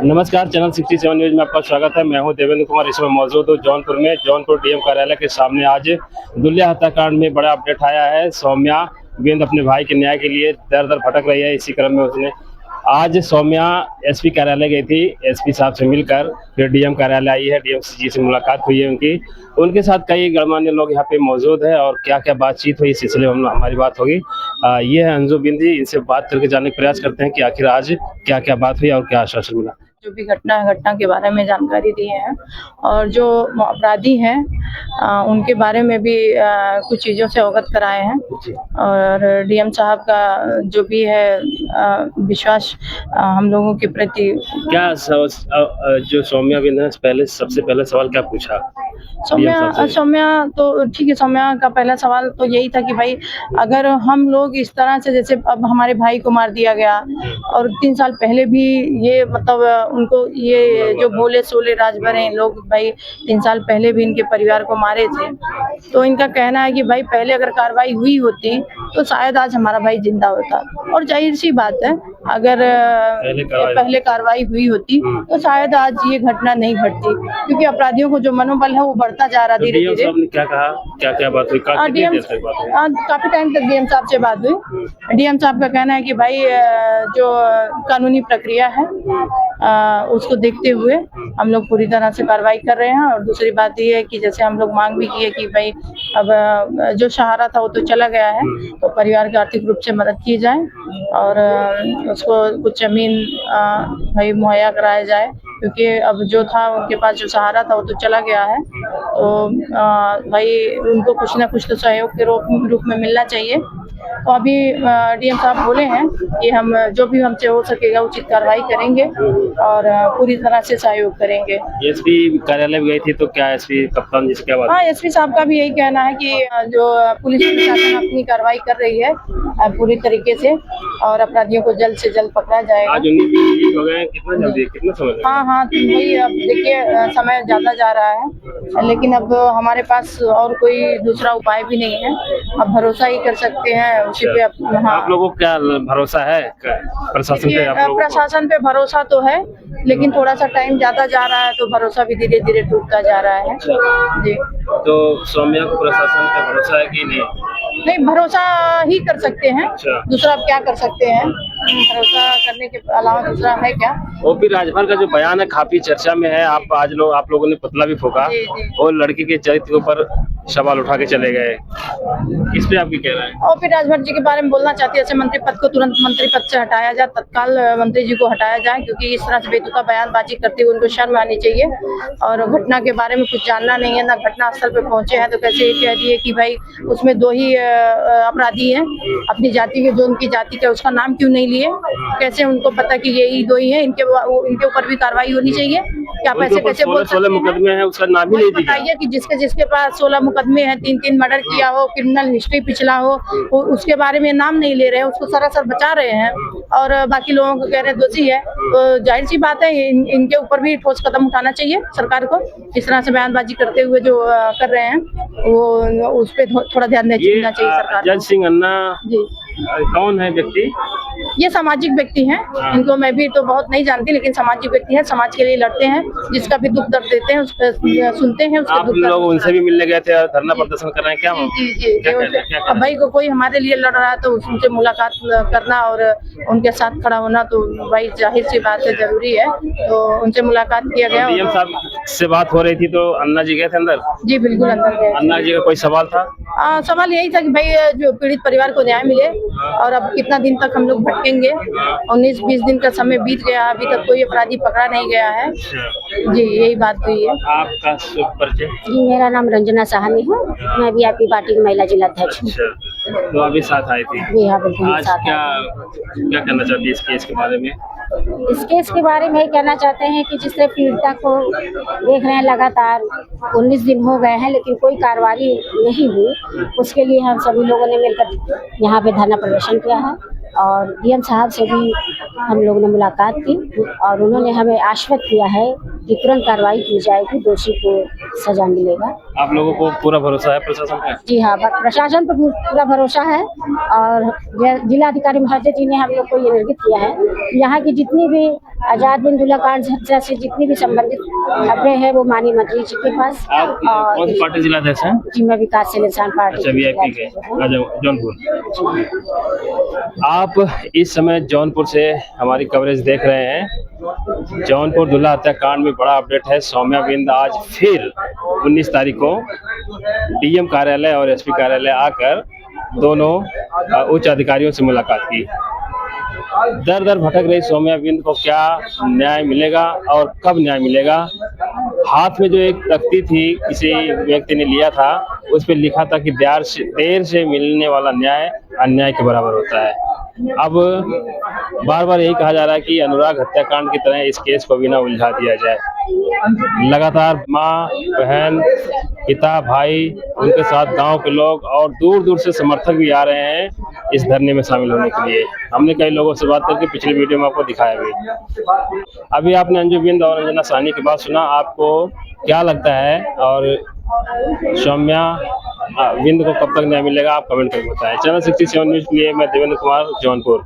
नमस्कार, channel 67 news में आपका स्वागत है। मैं हूं देवेंद्र कुमार। इसमें मौजूद हूं जौनपुर में। जौनपुर डीएम कार्यालय के सामने आज दुल्हे हत्याकांड में बड़ा अपडेट आया है। सौम्या बिंद अपने भाई के न्याय के लिए दर दर भटक रही है। इसी क्रम में उसने आज सौम्या एसपी कार्यालय गई थी। एसपी साहब से मिलकर फिर डीएम कार्यालय आई है। डीएम जी से मुलाकात हुई है उनके साथ कई गणमान्य लोग यहाँ पे मौजूद है और क्या क्या बातचीत हुई इस सिलसिले में हमारी बात होगी। ये है अंजू बिंदी। इनसे बात करके जानने का प्रयास करते हैं कि आखिर आज क्या क्या बात हुई और क्या आश्वासन मिला। जो भी घटना के बारे में जानकारी दी है और जो अपराधी हैं उनके बारे में भी कुछ चीज़ों से अवगत कराए हैं। और डीएम साहब का जो भी है विश्वास हम लोगों के प्रति। क्या जो सौम्या बिंद ने सबसे पहले सवाल क्या पूछा? सौम्या तो ठीक है। सौम्या का पहला सवाल तो यही था कि भाई अगर हम लोग इस तरह से, जैसे अब हमारे भाई को मार दिया गया और 3 साल पहले भी ये मतलब उनको ये जो भोले सोले राजभर हैं लोग, भाई 3 साल पहले भी इनके परिवार को मारे थे। तो इनका कहना है कि भाई पहले अगर कार्रवाई हुई होती तो शायद आज हमारा भाई जिंदा होता। और जाहिर सी बात है, अगर पहले कार्रवाई हुई होती तो शायद आज ये घटना नहीं घटती, क्योंकि अपराधियों को जो मनोबल है वो बढ़ता जा रहा धीरे धीरे। क्या कहा, क्या क्या बात हुई? काफी टाइम तक डीएम साहब से बात हुई। डीएम साहब का कहना है कि भाई जो कानूनी प्रक्रिया है उसको देखते हुए हम लोग पूरी तरह से कार्रवाई कर रहे हैं। और दूसरी बात ये है कि जैसे हम लोग मांग भी की है कि भाई अब जो सहारा था वो तो चला गया है, तो परिवार की आर्थिक रूप से मदद की जाए और उसको कुछ जमीन भाई मुहैया कराया जाए, क्योंकि अब जो था उनके पास जो सहारा था वो तो चला गया है। तो भाई उनको कुछ ना कुछ तो सहयोग के रूप में मिलना चाहिए। तो अभी डीएम साहब बोले हैं कि हम जो भी हमसे हो सकेगा उचित कार्रवाई करेंगे और पूरी तरह से सहयोग करेंगे। एसपी कार्यालय में गई थी तो क्या एसपी कप्तान जी से क्या बात? हाँ, एसपी साहब का भी यही कहना है कि जो पुलिस प्रशासन अपनी कार्रवाई कर रही है पूरी तरीके से और अपराधियों को जल्द से जल्द पकड़ा जाएगा। आज 19 दिन हो गए, कितना जल्दी, कितना समय? हाँ, तो वही अब देखिए समय ज्यादा जा रहा है, लेकिन अब हमारे पास और कोई दूसरा उपाय भी नहीं है। अब भरोसा ही कर सकते हैं उसी पे। हाँ, आप लोगों को क्या भरोसा है प्रशासन पे? प्रशासन पे भरोसा तो है, लेकिन थोड़ा सा टाइम ज्यादा जा रहा है तो भरोसा भी धीरे धीरे टूटता जा रहा है जी। तो सौम्या को प्रशासन पे भरोसा है कि नहीं? नहीं, भरोसा ही कर सकते हैं। दूसरा आप क्या कर सकते हैं? भरोसा करने के अलावा दूसरा है क्या? ओपी राजभर का जो बयान है काफी चर्चा में है। आप लोगों ने पुतला भी फूका और लड़की के चरित्र के ऊपर सवाल उठा के चले गए। इस पे आप क्या कह रहे हैं? ओपी राजभर जी के बारे में बोलना चाहती है, ऐसे मंत्री पद को तुरंत मंत्री पद से हटाया जाए, तत्काल मंत्री जी को हटाया जाए, क्योंकि इस तरह से बेतुका बयानबाजी करते हुए उनको शर्म आनी चाहिए। और घटना के बारे में कुछ जानना नहीं है, ना घटना स्थल पे पहुंचे हैं, तो कैसे ये कह दिए कि भाई उसमें 2 ही अपराधी हैं अपनी जाति के, जो उनकी जाति का उसका नाम क्यों नहीं लिए? कैसे उनको पता कि यही 2 ही है? इनके ऊपर भी कार्रवाई होनी चाहिए। क्या पैसे कैसे बोल सकते हैं? मुकदमे हैं, उसका नाम ही नहीं दिया। बताइए कि जिसके पास 16 मुकदमे हैं, 3 मर्डर किया हो, क्रिमिनल हिस्ट्री पिछला हो, उसके बारे में नाम नहीं ले रहे हैं, उसको सरासर बचा रहे हैं और बाकी लोगों को कह रहे हैं दोषी है। तो जाहिर सी बात है इनके ऊपर भी ठोस कदम उठाना चाहिए सरकार को। इस तरह से बयानबाजी करते हुए जो कर रहे हैं वो उस पर थोड़ा ध्यान देना चाहिए सरकार। जज सिंह अन्ना जी कौन है व्यक्ति? ये सामाजिक व्यक्ति हैं। इनको मैं भी तो बहुत नहीं जानती, लेकिन सामाजिक व्यक्ति हैं, समाज के लिए लड़ते हैं, जिसका भी दुख दर्द देते हैं उसका सुनते हैं। आप लोग उनसे भी मिलने गए थे, धरना प्रदर्शन कर रहे हैं क्या? जी। अब भाई को कोई हमारे लिए लड़ रहा है तो उनसे मुलाकात करना और उनके साथ खड़ा होना तो भाई जाहिर सी बात है, जरूरी है। तो उनसे मुलाकात किया गया। डीएम साहब से बात हो रही थी तो अन्ना जी गए थे अंदर? जी बिल्कुल अंदर गए। अन्ना जी का कोई सवाल था? सवाल यही था कि भाई जो पीड़ित परिवार को न्याय मिले, और अब कितना दिन तक हम लोग भटकेंगे? 19-20 दिन का समय बीत गया, अभी तक कोई अपराधी पकड़ा नहीं गया है। जी यही बात हुई है। आपका परिचय? जी मेरा नाम रंजना साहनी है, मैं बीआरपी पार्टी की महिला जिला अध्यक्ष हूँ। तो अभी साथ आई थी? जी हाँ बिल्कुल। आज क्या कहना चाहती है इस केस के बारे में? इस केस के बारे में कहना चाहते हैं कि जिस तरह पीड़िता को देख रहे हैं लगातार 19 दिन हो गए हैं लेकिन कोई कार्रवाई नहीं हुई, उसके लिए हम सभी लोगों ने मिलकर यहाँ पे धरना प्रदर्शन किया है। और डीएम साहब से भी हम लोगों ने मुलाकात की और उन्होंने हमें आश्वस्त किया है कि तुरंत कार्रवाई की जाएगी, दोषी को सजा मिलेगा। आप लोगों को पूरा भरोसा है प्रशासन पे? जी हाँ, प्रशासन पर पूरा भरोसा है और जिलाधिकारी महोदय जी ने हम लोग को ये निर्देशित किया है। यहाँ की जितनी भी आजाद बिन दुल्ला कांड से जितनी भी संबंधित खबरें हैं वो माननीय मंत्री जी के पास। आप कौन सी पार्टी जिलाध्यक्ष हैं? जी, मैं विकासशील इंसान पार्टी। अच्छा, वीआईपी के जौनपुर। आप इस समय जौनपुर से हमारी कवरेज देख रहे हैं। जौनपुर दुल्ला हत्याकांड में बड़ा अपडेट है। सौम्या बिंद आज फिर 19 तारीख को डीएम कार्यालय और एसपी कार्यालय आकर दोनों उच्च अधिकारियों से मुलाकात की। दर दर भटक रही सौम्या बिंद को क्या न्याय मिलेगा और कब न्याय मिलेगा? हाथ में जो एक तख्ती थी किसी व्यक्ति ने लिया था, उस पर लिखा था कि देर से मिलने वाला न्याय अन्याय के बराबर होता है। अब बार बार यही कहा जा रहा है कि अनुराग हत्याकांड की तरह इस केस को भी ना उलझा दिया जाए। लगातार माँ, बहन, पिता, भाई, उनके साथ गांव के लोग और दूर दूर से समर्थक भी आ रहे हैं इस धरने में शामिल होने के लिए। हमने कई लोगों से बात करके पिछली वीडियो में आपको दिखाया भी। अभी आपने अंजू बिंद और अंजना साहनी की बात सुना, आपको क्या लगता है और सौम्या बिंद को कब तक न्याय मिलेगा? आप कमेंट करके बताएं। चैनल 67 न्यूज़ के लिए मैं देवेंद्र कुमार, जौनपुर।